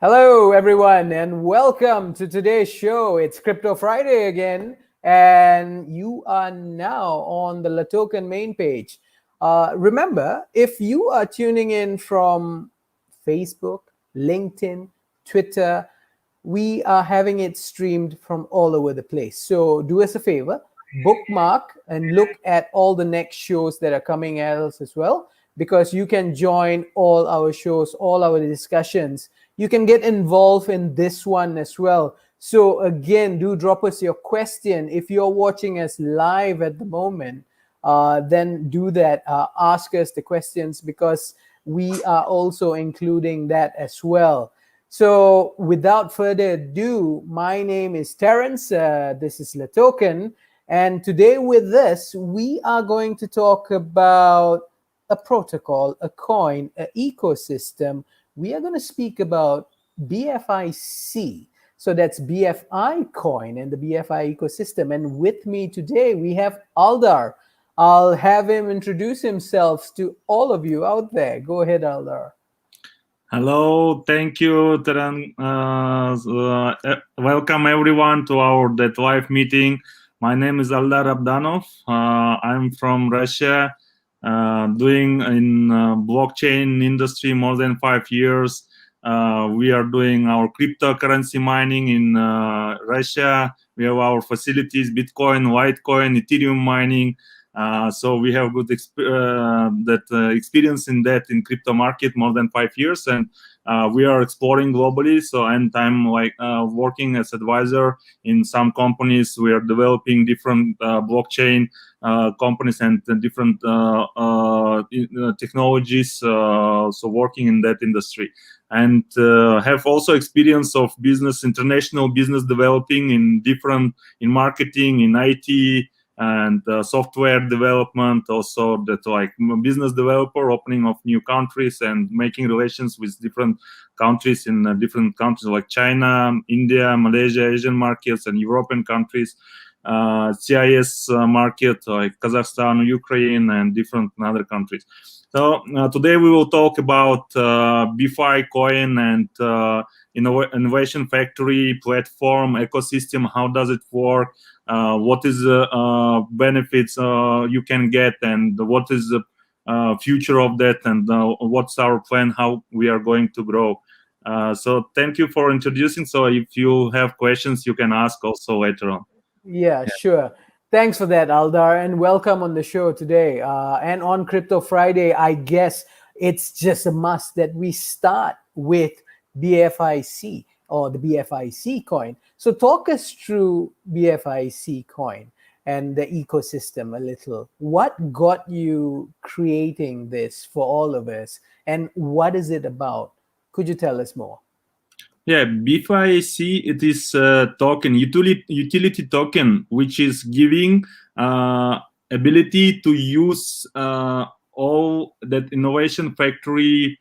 Hello, everyone, and welcome to today's show. It's Crypto Friday again, and you are now on the LATOKEN main page. Remember, if you are tuning in from Facebook, LinkedIn, Twitter, we are having it streamed from all over the place. So do us a favor, bookmark and look at all the next shows that are coming at us as well, because you can join all our shows, all our discussions. You can get involved in this one as well. So again, do drop us your question. If you're watching us live at the moment, then do that. Ask us the questions, because we are also including that as well. So without further ado, my name is Terence. This is LATOKEN. And today with us, we are going to talk about a protocol, a coin, an ecosystem. We are going to speak about BFIC. So that's BFICOIN and the BFI ecosystem. And with me today, we have Aldar. I'll have him introduce himself to all of you out there. Go ahead, Aldar. Hello, thank you, Taran. Welcome everyone to our live meeting. My name is Aldar Abdanov. I'm from Russia, doing in blockchain industry more than 5 years. We are doing our cryptocurrency mining in Russia. We have our facilities, Bitcoin, Litecoin, Ethereum mining. So we have good experience in that in crypto market more than 5 years, and we are exploring globally. So and I'm working as advisor in some companies. We are developing different blockchain companies and different technologies. So working in that industry, and have also experience of business, international business developing in marketing, in IT, and software development, also that business developer, opening of new countries and making relations with different countries in different countries like China, India, Malaysia, Asian markets, and European countries, CIS market like Kazakhstan, Ukraine, and different other countries. So today we will talk about BFICOIN and innovation factory platform ecosystem. How does it work? What is the benefits you can get, and what is the future of that, and what's our plan, how we are going to grow. So thank you for introducing. So if you have questions, you can ask also later on. Yeah, sure. Thanks for that, Aldar, and welcome on the show today. And on Crypto Friday, I guess it's just a must that we start with BFIC, or the BFIC coin. So talk us through BFIC coin and the ecosystem a little. What got you creating this for all of us, and what is it about? Could you tell us more? Yeah, BFIC, it is a token, utility token, which is giving ability to use all that innovation factory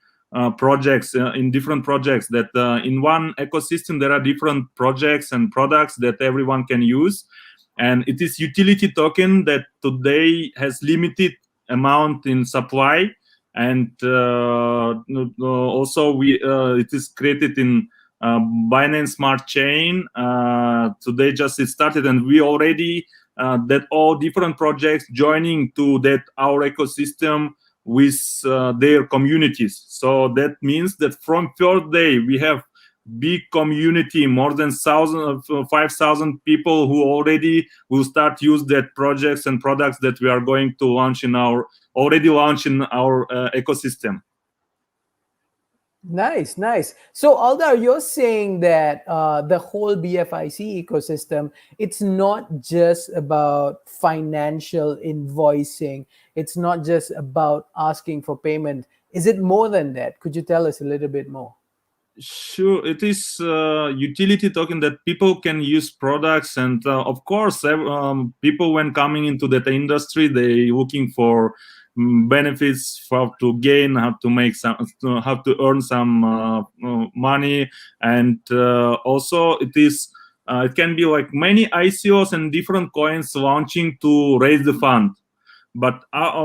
projects in different projects, that in one ecosystem there are different projects and products that everyone can use, and it is utility token that today has limited amount in supply, and also it is created in Binance Smart Chain. Today just it started, and we already that all different projects joining to that our ecosystem with their communities. So that means that from first day we have big community, more than 5,000 people who already will start use that projects and products that we are going to launch in our ecosystem. Nice, nice. So Aldar, you're saying that the whole BFIC ecosystem, it's not just about financial invoicing. It's not just about asking for payment. Is it more than that? Could you tell us a little bit more? Sure, it is utility token that people can use products, and of course, people when coming into that industry, they looking for benefits, how to gain, how to make some, how to earn some money, and also it is. It can be like many ICOs and different coins launching to raise the fund. but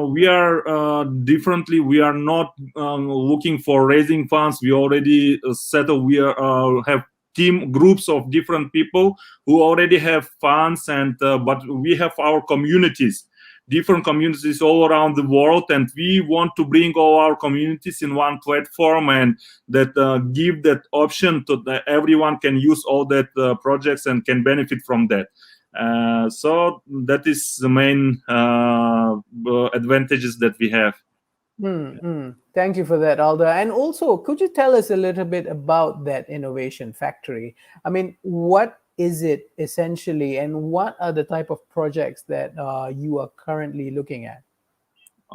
we are differently. We are not looking for raising funds. We already settled. We have team groups of different people who already have funds, and but we have our communities, different communities all around the world, and we want to bring all our communities in one platform, and that give that option to everyone can use all that projects and can benefit from that. So that is the main advantages that we have. Thank you for that, Alda. And also, could you tell us a little bit about that innovation factory? I mean, what is it essentially, and what are the type of projects that you are currently looking at?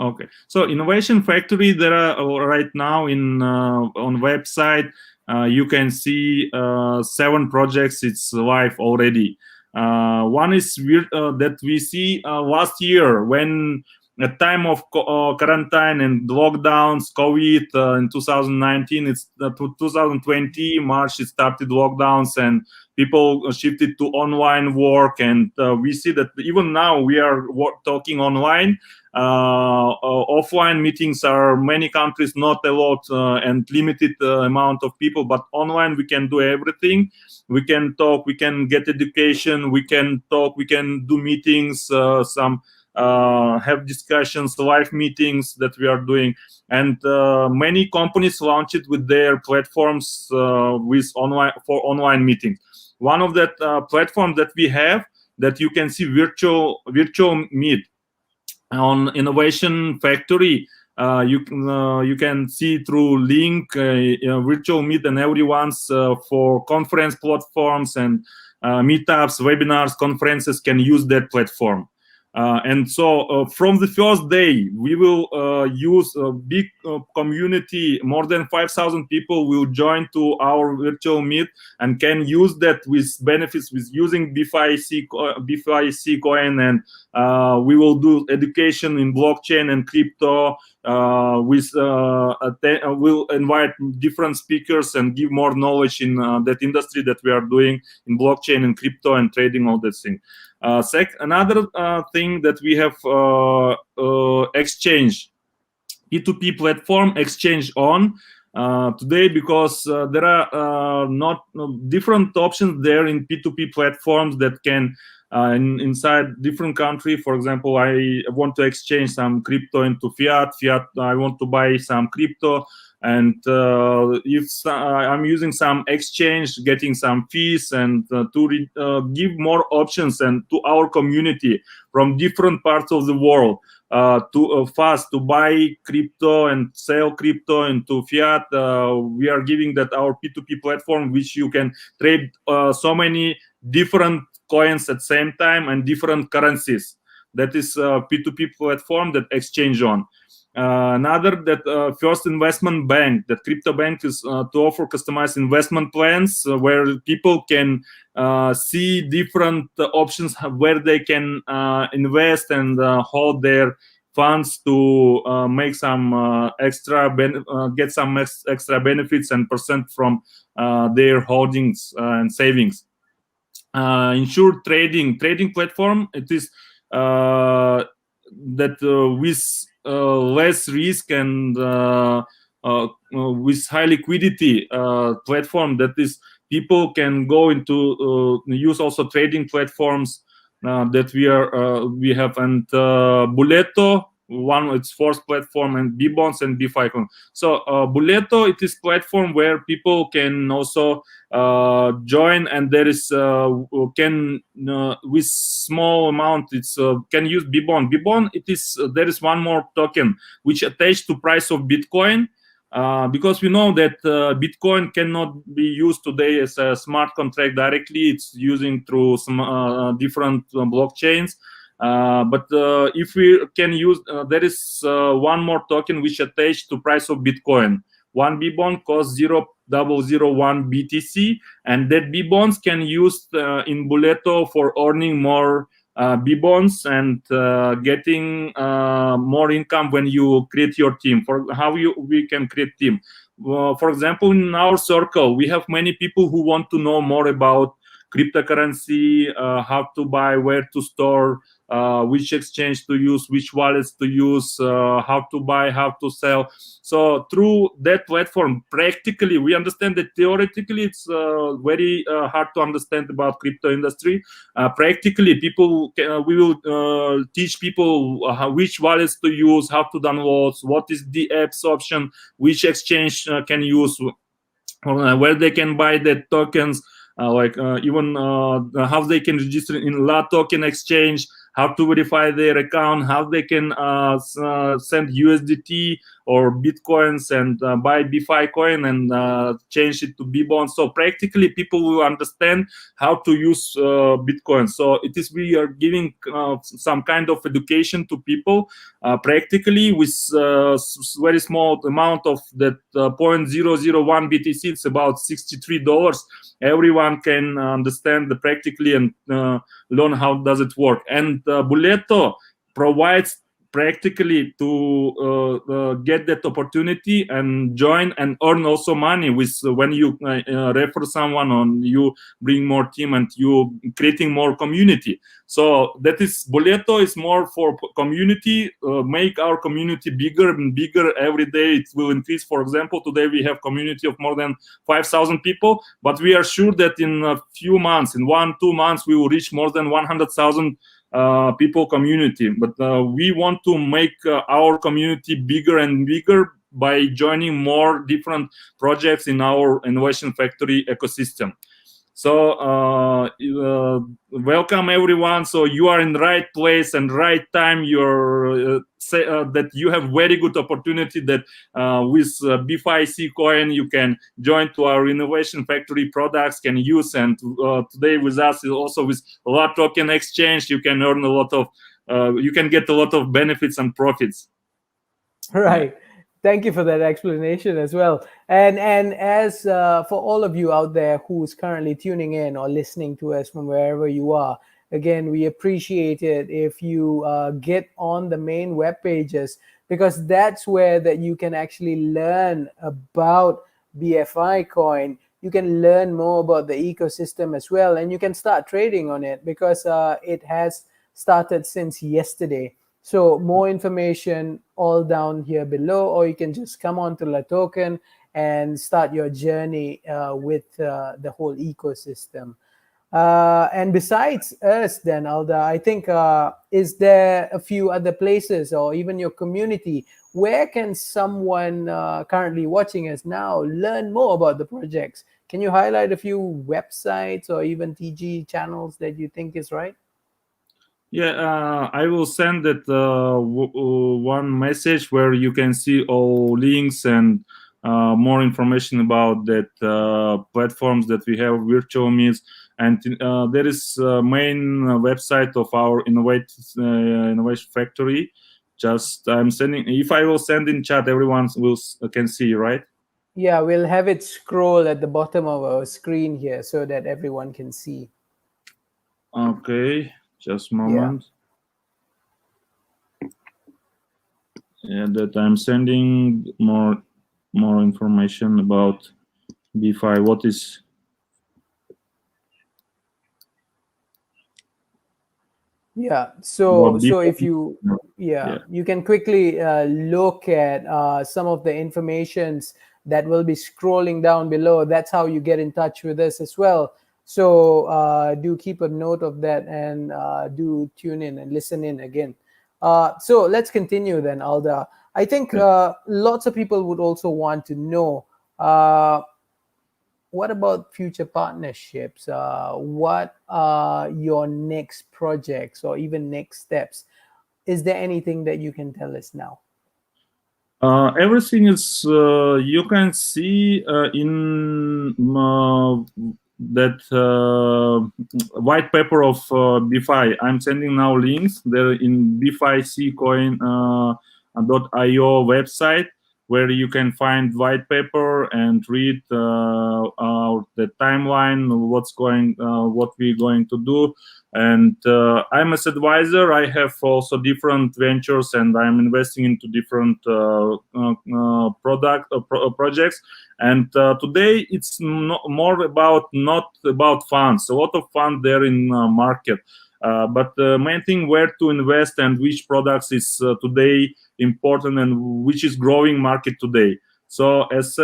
Okay, so Innovation Factory, there are right now on website. You can see 7 projects. It's live already. One is that we see last year, when at time of quarantine and lockdowns, COVID in 2019, it's 2020 March. It started lockdowns and people shifted to online work, and we see that even now we are talking online. Offline meetings are many countries not allowed and limited amount of people, but online we can do everything. We can talk, we can get education, we can talk, we can do meetings, some have discussions, live meetings that we are doing, and many companies launch it with their platforms with online meetings. One of that platform that we have, that you can see virtual meet on Innovation Factory. You can see through link virtual meet, and everyone's for conference platforms and meetups, webinars, conferences can use that platform. And so from the first day, we will use a big community. More than 5,000 people will join to our virtual meet and can use that with benefits, with using BFICOIN, and we will do education in blockchain and crypto. We'll invite different speakers and give more knowledge in that industry that we are doing in blockchain and crypto and trading, all that thing. Another thing that we have exchange, P2P platform exchange on today, because there are not different options there in P2P platforms that can inside different country. For example, I want to exchange some crypto into fiat. I want to buy some crypto, and if I'm using some exchange, getting some fees, and to give more options and to our community from different parts of the world to fast to buy crypto and sell crypto into fiat, we are giving that our P2P platform, which you can trade so many different coins at the same time and different currencies. That is a P2P platform that exchange on. Another, that First Investment Bank, that crypto bank, is to offer customized investment plans where people can see different options where they can invest and hold their funds to make some get some extra benefits and percent from their holdings and savings. Insured trading platform, it is that with less risk and with high liquidity platform, that is people can go into use also trading platforms that we have, and Boleto, one, it's fourth platform, and B-Bonds and BFICOIN. So Boleto, it is platform where people can also join, and there is can with small amount, it's can use B-Bond. B-Bond, it is there is one more token which attached to price of Bitcoin, because we know that Bitcoin cannot be used today as a smart contract directly. It's using through some different blockchains. But if we can use, there is one more token which attached to price of Bitcoin. One B-bond costs 0.001 BTC, and that B-bonds can use in Boleto for earning more B-bonds and getting more income when you create your team. For how we can create team. For example, in our circle, we have many people who want to know more about cryptocurrency, how to buy, where to store, which exchange to use, which wallets to use, how to buy, how to sell. So through that platform, practically, we understand that theoretically it's very hard to understand about crypto industry. Practically, we will teach people which wallets to use, how to download, what is the apps option, which exchange can use, where they can buy the tokens, even how they can register in LATOKEN exchange, how to verify their account, how they can send USDT or Bitcoins and buy BFICOIN and change it to B-bonds. So practically people will understand how to use Bitcoin. So we are giving some kind of education to people practically with very small amount of that 0.001 BTC. It's about $63. Everyone can understand practically and learn how does it work. And Boleto provides practically to get that opportunity and join and earn also money with when you refer someone, on you bring more team and you creating more community. So that is, Boleto is more for community, make our community bigger and bigger every day. It will increase. For example, today we have community of more than 5,000 people, but we are sure that in a few months, in 1-2 months, we will reach more than 100,000 people community. But we want to make our community bigger and bigger by joining more different projects in our Innovation Factory ecosystem. So welcome everyone. So you are in the right place and right time. You're that you have very good opportunity that with BFICOIN you can join to our Innovation Factory products, can use. And today with us is also with LATOKEN exchange. You can earn a lot of you can get a lot of benefits and profits. Right. Thank you for that explanation as well. And as for all of you out there who's currently tuning in or listening to us from wherever you are, again, we appreciate it if you get on the main web pages, because that's where that you can actually learn about BFICOIN. You can learn more about the ecosystem as well, and you can start trading on it because it has started since yesterday. So more information all down here below, or you can just come on to LATOKEN and start your journey with the whole ecosystem. And besides us then, Alda, I think, is there a few other places or even your community, where can someone currently watching us now learn more about the projects? Can you highlight a few websites or even TG channels that you think is right? Yeah, I will send that one message where you can see all links and more information about that platforms that we have, virtual meets. And there is main website of our Innovation Factory. Just I'm sending. If I will send in chat, everyone can see, right? Yeah, we'll have it scroll at the bottom of our screen here so that everyone can see. Okay. Just a moment. Yeah, that I'm sending more information about BFI. What is? Yeah. So if you you can quickly look at some of the informations that will be scrolling down below. That's how you get in touch with us as well. So do keep a note of that and do tune in and listen in again. So let's continue then, Alda. I think lots of people would also want to know, what about future partnerships? What are your next projects or even next steps? Is there anything that you can tell us now? Everything is you can see in that white paper of BFI. I'm sending now links there in BFICOin.io website, where you can find white paper and read the timeline, what we're going to do. And I'm as advisor. I have also different ventures, and I'm investing into different projects. And today it's not about funds. A lot of fun there in market. But the main thing where to invest and which products is today important and which is growing market today. So as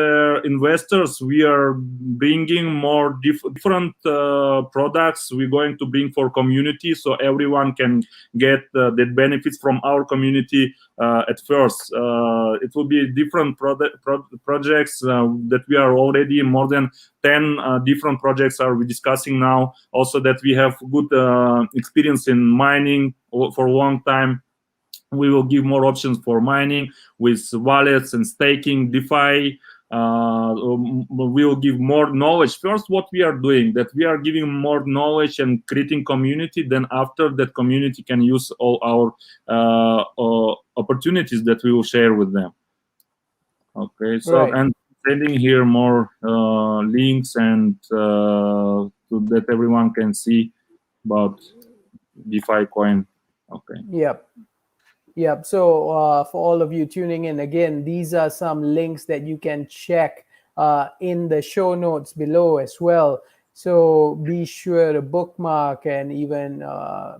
investors, we are bringing more different products. We're going to bring for community, so everyone can get the benefits from our community at first. It will be different projects that we are already more than 10 different projects are we discussing now. Also that we have good experience in mining for a long time. We will give more options for mining with wallets and staking, DeFi. We will give more knowledge. First, what we are doing, that we are giving more knowledge and creating community. Then after that community can use all our opportunities that we will share with them. Okay, so Right. and sending here more links and so that everyone can see about BFICOIN. Okay. Yep. Yep. So for all of you tuning in, again, these are some links that you can check in the show notes below as well. So be sure to bookmark and even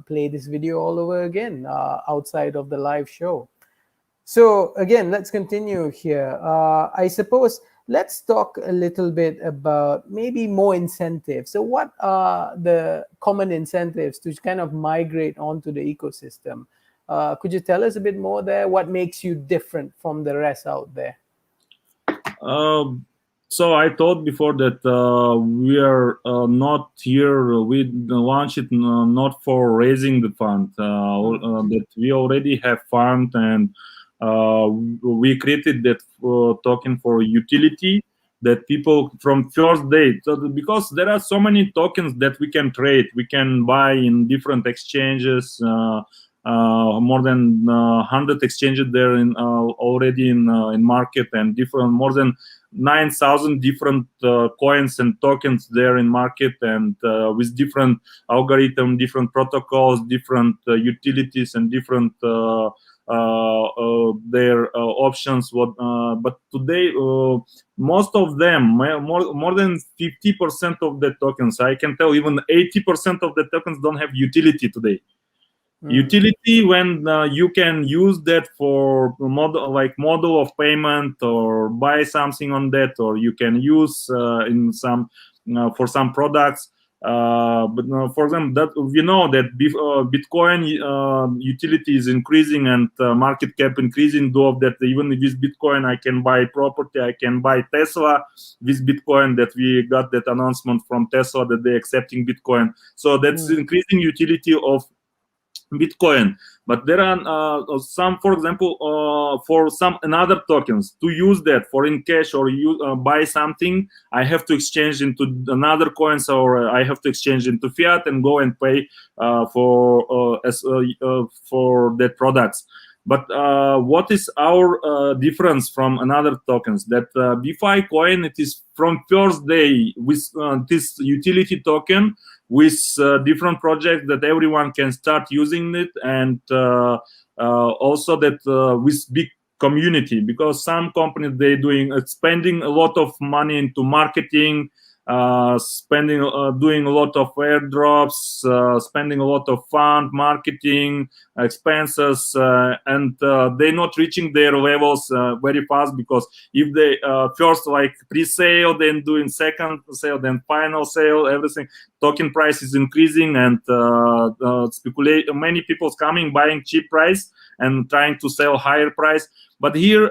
play this video all over again outside of the live show. So again, let's continue here. I suppose let's talk a little bit about maybe more incentives. So what are the common incentives to kind of migrate onto the ecosystem? Could you tell us a bit more there? What makes you different from the rest out there? So I told before that we are not here. We launched it not for raising the fund. That we already have fund, and we created that token for utility. That people from first day, so because there are so many tokens that we can trade, we can buy in different exchanges. More than 100 exchanges there in already in market, and different more than 9,000 different coins and tokens there in market, and with different algorithm, different protocols, different utilities, and different their options. But today, most of them, more than 50% of the tokens, I can tell even 80% of the tokens don't have utility today. Utility, when you can use that for model of payment or buy something on that, or you can use in some for some products. But for example, that we know that Bitcoin utility is increasing and market cap increasing. Though that even with Bitcoin, I can buy property, I can buy Tesla with Bitcoin. That we got that announcement from Tesla that they're accepting Bitcoin. So that's increasing utility of Bitcoin. But there are some, for example, for some another tokens to use that for in cash or you buy something, I have to exchange into another coins, or I have to exchange into fiat and go and pay for that products. But what is our difference from another tokens? That BFICOIN, it is from first day with this utility token, with different projects that everyone can start using it, and also that with big community, because some companies they doing spending a lot of money into marketing, doing a lot of airdrops, spending a lot of fund marketing expenses, and they're not reaching their levels very fast, because if they first like pre-sale, then doing second sale, then final sale, everything, token price is increasing, and speculate many people coming buying cheap price and trying to sell higher price. But here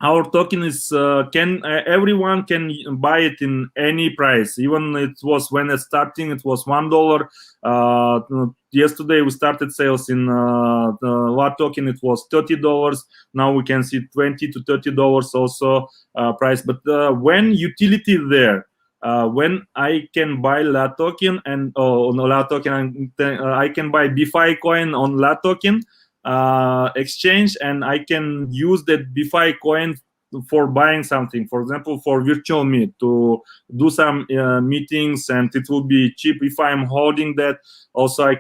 our token is everyone can buy it in any price. Even it was when it's starting, it was $1. Yesterday we started sales in the LATOKEN, it was $30. Now we can see $20 to $30 also price. But when utility there, when I can buy LATOKEN and on LATOKEN, I can buy BFICOIN on LATOKEN exchange, and I can use that BFICOIN for buying something, for example, for virtual meet, to do some meetings, and it will be cheap. If I'm holding that, also I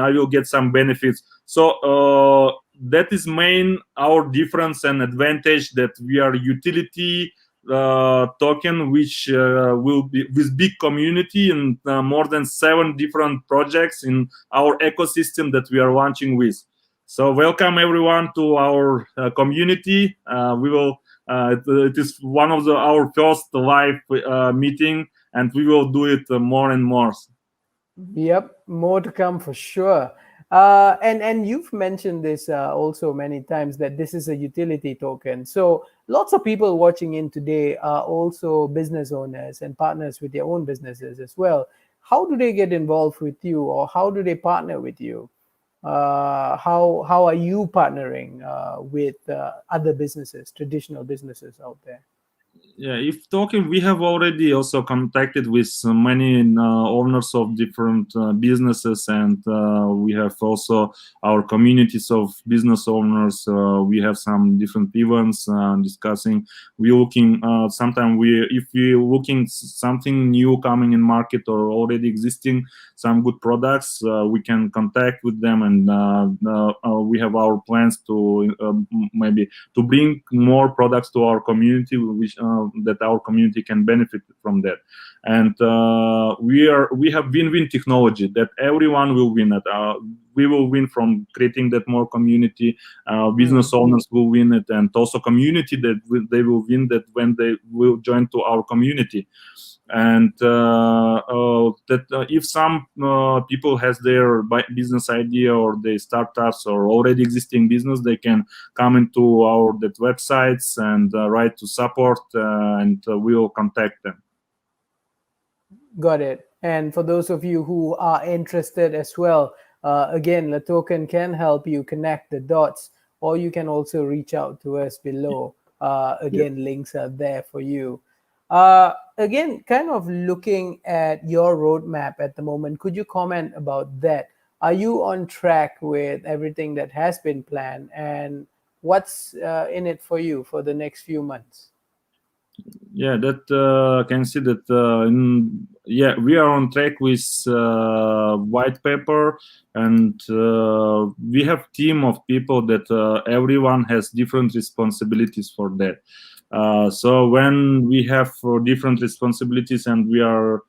will get some benefits. So that is main our difference and advantage, that we are utility token which will be with big community and more than 7 different projects in our ecosystem that we are launching with. So welcome everyone to our community. We will. It is one of our first live meeting, and we will do it more and more. Yep, more to come for sure. And you've mentioned this also many times, that this is a utility token. So lots of people watching in today are also business owners and partners with their own businesses as well. How do they get involved with you, or how do they partner with you? How are you partnering with other businesses, traditional businesses out there? Yeah, if talking, we have already also contacted with many owners of different businesses, and we have also our communities of business owners. We have some different events discussing. We looking sometimes if we looking something new coming in market or already existing some good products, we can contact with them, and we have our plans to maybe to bring more products to our community, which that our community can benefit from that. And we have win-win technology that everyone will win at. We will win from creating that more community. Business owners will win it, and also community they will win that when they will join to our community. And if some people has their business idea or their startups or already existing business, they can come into our websites and write to support, and we will contact them. Got it. And for those of you who are interested as well, again, LATOKEN can help you connect the dots, or you can also reach out to us below. Again, links are there for you. Again, kind of looking at your roadmap at the moment, could you comment about that? Are you on track with everything that has been planned, and what's in it for you for the next few months? Yeah, that can see that we are on track with white paper, and we have team of people that everyone has different responsibilities for that. So when we have different responsibilities, and we are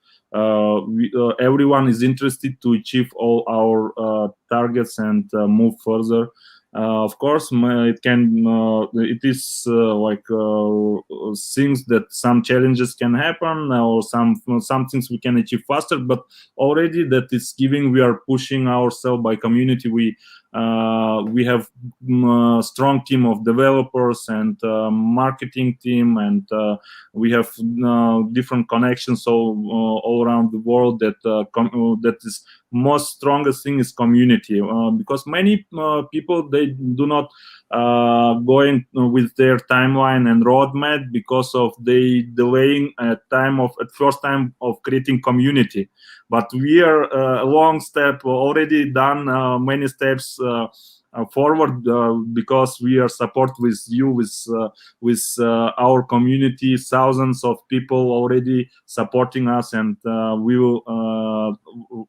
everyone is interested to achieve all our targets and move further. Of course, it can. It is like things that some challenges can happen, or some things we can achieve faster. But already that is giving. We are pushing ourselves by community. We have a strong team of developers and marketing team, and we have different connections all around the world. That is most strongest thing is community, because many people they do not going with their timeline and roadmap because of they delaying at first time of creating community. But we are a long step already done, many steps forward, because we are support with you, with our community, thousands of people already supporting us, and we will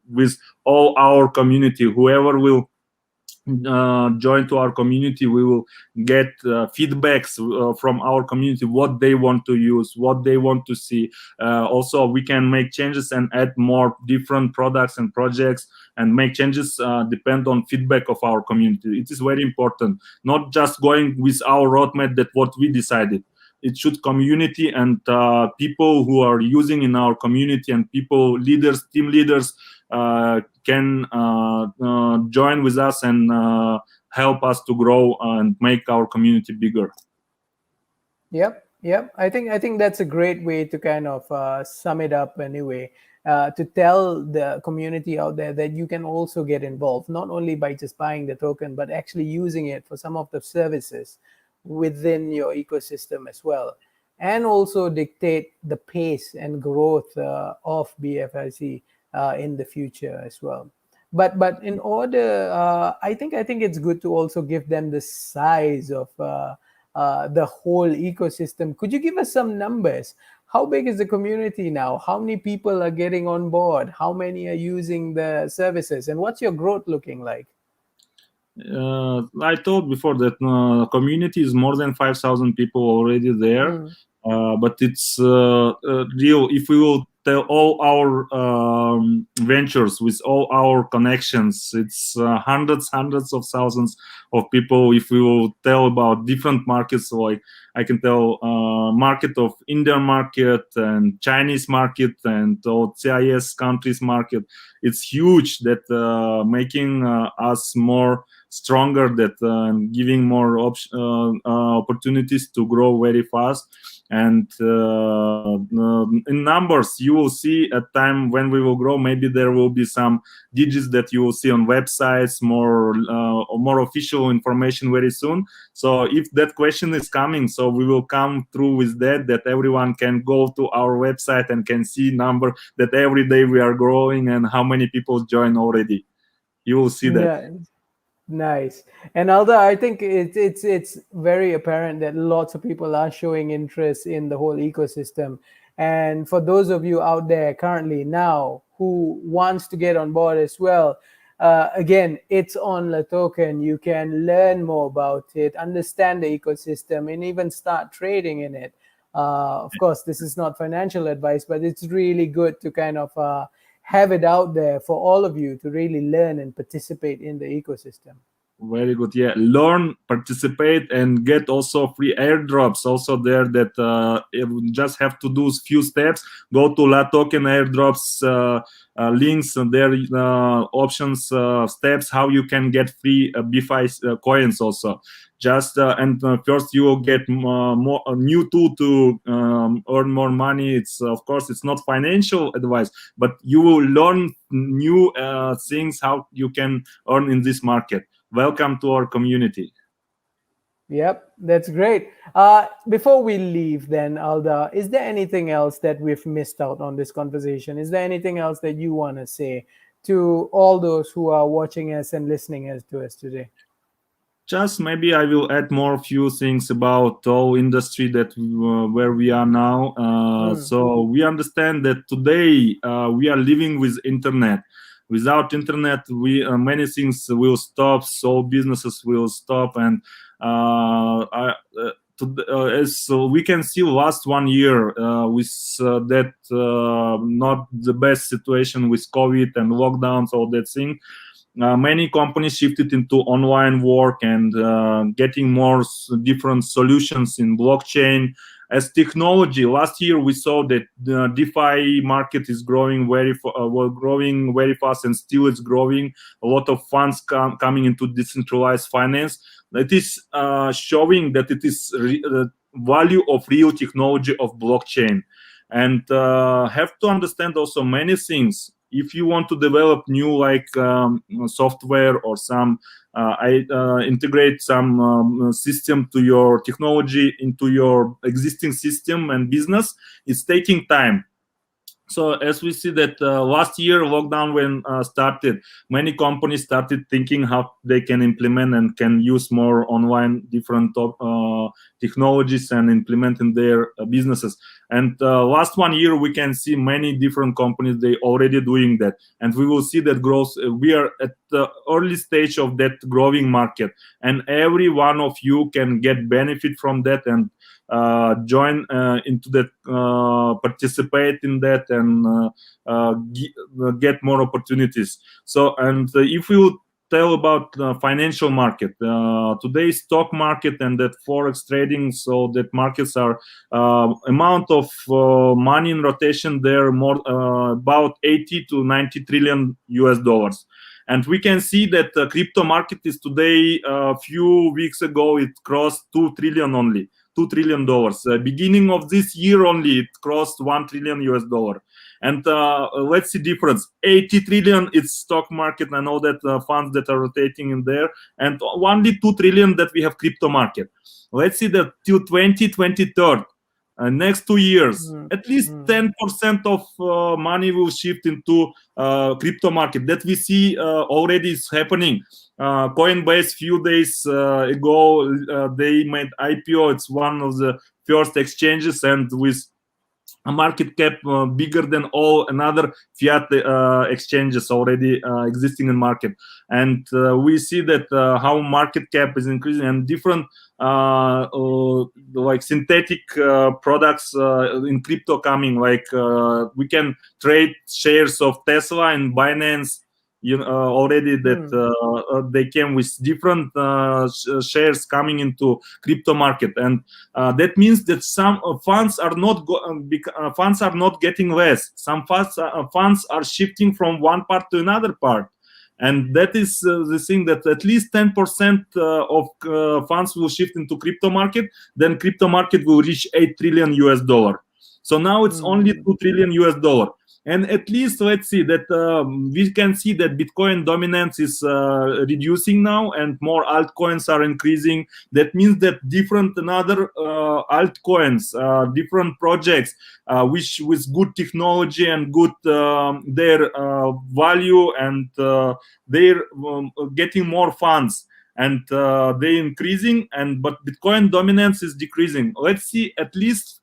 with all our community, whoever will join to our community, we will get feedbacks from our community, what they want to use, what they want to see. Also, we can make changes and add more different products and projects, and make changes depend on feedback of our community. It is very important, not just going with our roadmap that what we decided. It should community and people who are using in our community, and people leaders, team leaders can join with us and help us to grow and make our community bigger. Yep. I think that's a great way to kind of sum it up anyway. To tell the community out there that you can also get involved, not only by just buying the token, but actually using it for some of the services within your ecosystem as well, and also dictate the pace and growth of BFIC in the future as well. But in order, I think it's good to also give them the size of the whole ecosystem. Could you give us some numbers? How big is the community now? How many people are getting on board? How many are using the services? And what's your growth looking like? I told before that community is more than 5,000 people already there. but it's real. If we will tell all our ventures with all our connections, it's hundreds of thousands of people. If we will tell about different markets, like I can tell market of Indian market and Chinese market and all CIS countries market, it's huge. That making us more stronger, that giving more opportunities to grow very fast. And in numbers, you will see at time when we will grow, maybe there will be some digits that you will see on websites, more official information very soon. So if that question is coming, so we will come through with that everyone can go to our website and can see number that every day we are growing and how many people join already. You will see that. Yeah. Nice. And although I think it's very apparent that lots of people are showing interest in the whole ecosystem. And for those of you out there currently now who wants to get on board as well, again, it's on LATOKEN. You can learn more about it, understand the ecosystem, and even start trading in it. Of course, this is not financial advice, but it's really good to kind of have it out there for all of you to really learn and participate in the ecosystem. Very good. Yeah, learn, participate, and get also free airdrops. Also there that you just have to do few steps. Go to LATOKEN airdrops links, and there options, steps how you can get free BFI coins also. Just and first you will get more a new tool to earn more money. It's of course it's not financial advice, but you will learn new things how you can earn in this market. Welcome to our community. Yep, that's great. Before we leave then, Alda, is there anything else that we've missed out on this conversation? Is there anything else that you want to say to all those who are watching us and listening to us today? Just maybe I will add more few things about all industry that where we are now. So we understand that today we are living with internet. Without internet, we many things will stop. So businesses will stop, and as we can see, last 1 year with that not the best situation with COVID and lockdowns, all that thing. Many companies shifted into online work and getting more different solutions in blockchain as technology. Last year we saw that the DeFi market is growing growing very fast, and still it's growing. A lot of funds coming into decentralized finance. That is showing that it is value of real technology of blockchain, and have to understand also many things. If you want to develop new software or some integrate some system to your technology into your existing system and business, it's taking time. So as we see that last year lockdown when started, many companies started thinking how they can implement and can use more online different technologies and implement in their businesses. And last 1 year we can see many different companies, they already doing that, and we will see that growth. We are at the early stage of that growing market, and every one of you can get benefit from that and join into that, participate in that, and get more opportunities. So, and if you tell about financial market, today's stock market and that forex trading, so that markets are amount of money in rotation there, more about 80 to 90 trillion US dollars. And we can see that the crypto market is today, a few weeks ago, it crossed 2 trillion only. $2 trillion. Beginning of this year only, it crossed 1 trillion US dollar. And let's see difference. 80 trillion it's stock market and all that funds that are rotating in there, and only 2 trillion that we have crypto market. Let's see that till 2023, next 2 years, at least 10% of money will shift into crypto market. That we see already is happening. Coinbase few days ago, they made IPO. It's one of the first exchanges, and with a market cap bigger than all another fiat exchanges already existing in market. And we see that how market cap is increasing, and different like synthetic products in crypto coming. Like we can trade shares of Tesla and Binance. Already that they came with different shares coming into crypto market, and that means that some funds are not funds are not getting less. Some funds are shifting from one part to another part. And that is the thing, that at least 10% of funds will shift into crypto market. Then crypto market will reach $8 trillion US. So now it's only $2 trillion US. And at least let's see that we can see that Bitcoin dominance is reducing now, and more altcoins are increasing. That means that different another altcoins, different projects, which with good technology and good their value, and they're getting more funds, and they're increasing. But Bitcoin dominance is decreasing. Let's see, at least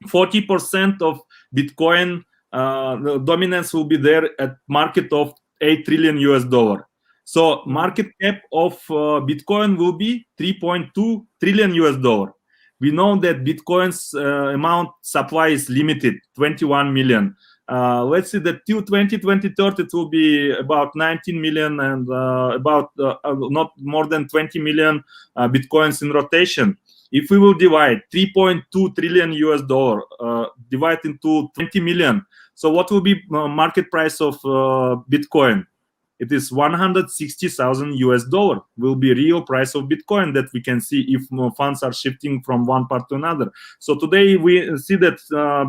40% of Bitcoin the dominance will be there at market of $8 trillion US. So market cap of Bitcoin will be $3.2 trillion US. We know that Bitcoin's amount supply is limited, 21 million. Let's see that till 2030 it will be about 19 million, and about not more than 20 million Bitcoins in rotation. If we will divide 3.2 trillion US, divide into 20 million, so what will be market price of Bitcoin? It is 160,000 US. Will be real price of Bitcoin that we can see if funds are shifting from one part to another. So today we see that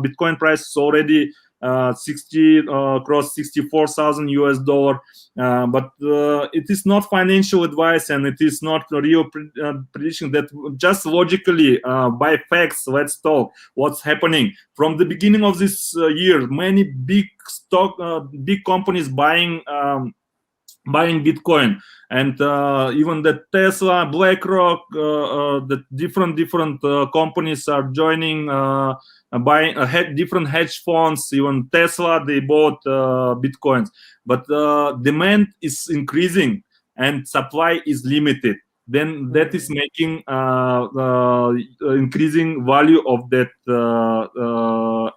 Bitcoin price is already cross 64,000 US. But it is not financial advice, and it is not a real prediction. That just logically by facts, let's talk what's happening from the beginning of this year. Many big big companies buying Bitcoin, and even the Tesla, BlackRock, the different companies are joining, buying different hedge funds. Even Tesla, they bought Bitcoins, but demand is increasing and supply is limited. Then that is making increasing value of that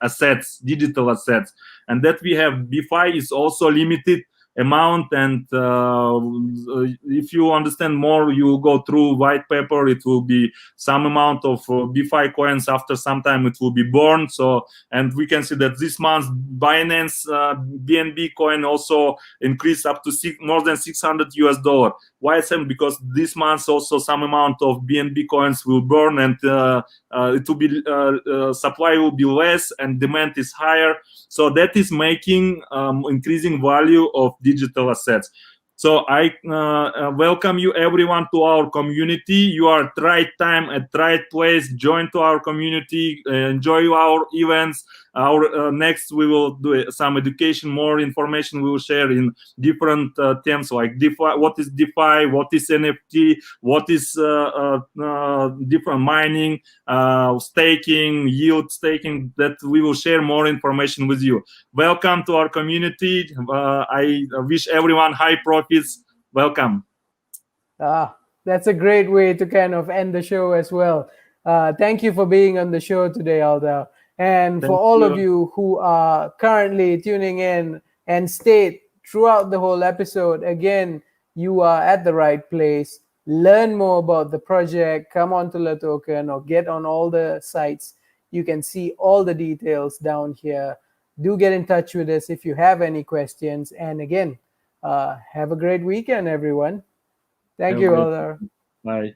assets, digital assets, and that we have BFI is also limited amount. And if you understand more, you go through white paper. It will be some amount of BFICOINs. After some time it will be born. So, and we can see that this month Binance BNB coin also increased up to more than $600 US. Why is that? Because this month also some amount of BNB coins will burn, and it will be supply will be less and demand is higher. So that is making increasing value of digital assets. So I welcome you everyone to our community. You are at right time, at right place. Join to our community. Enjoy our events. Our next, we will do some education, more information we will share in different themes like DeFi. What is DeFi? What is NFT? What is different mining, staking, yield staking? That we will share more information with you. Welcome to our community. I wish everyone high profits. Welcome. That's a great way to kind of end the show as well. Thank you for being on the show today, Aldar. And for all of you who are currently tuning in and stayed throughout the whole episode, again, you are at the right place. Learn more about the project. Come on to LATOKEN or get on all the sites. You can see all the details down here. Do get in touch with us if you have any questions. And again, have a great weekend, everyone. Thank you, Aldar. Bye.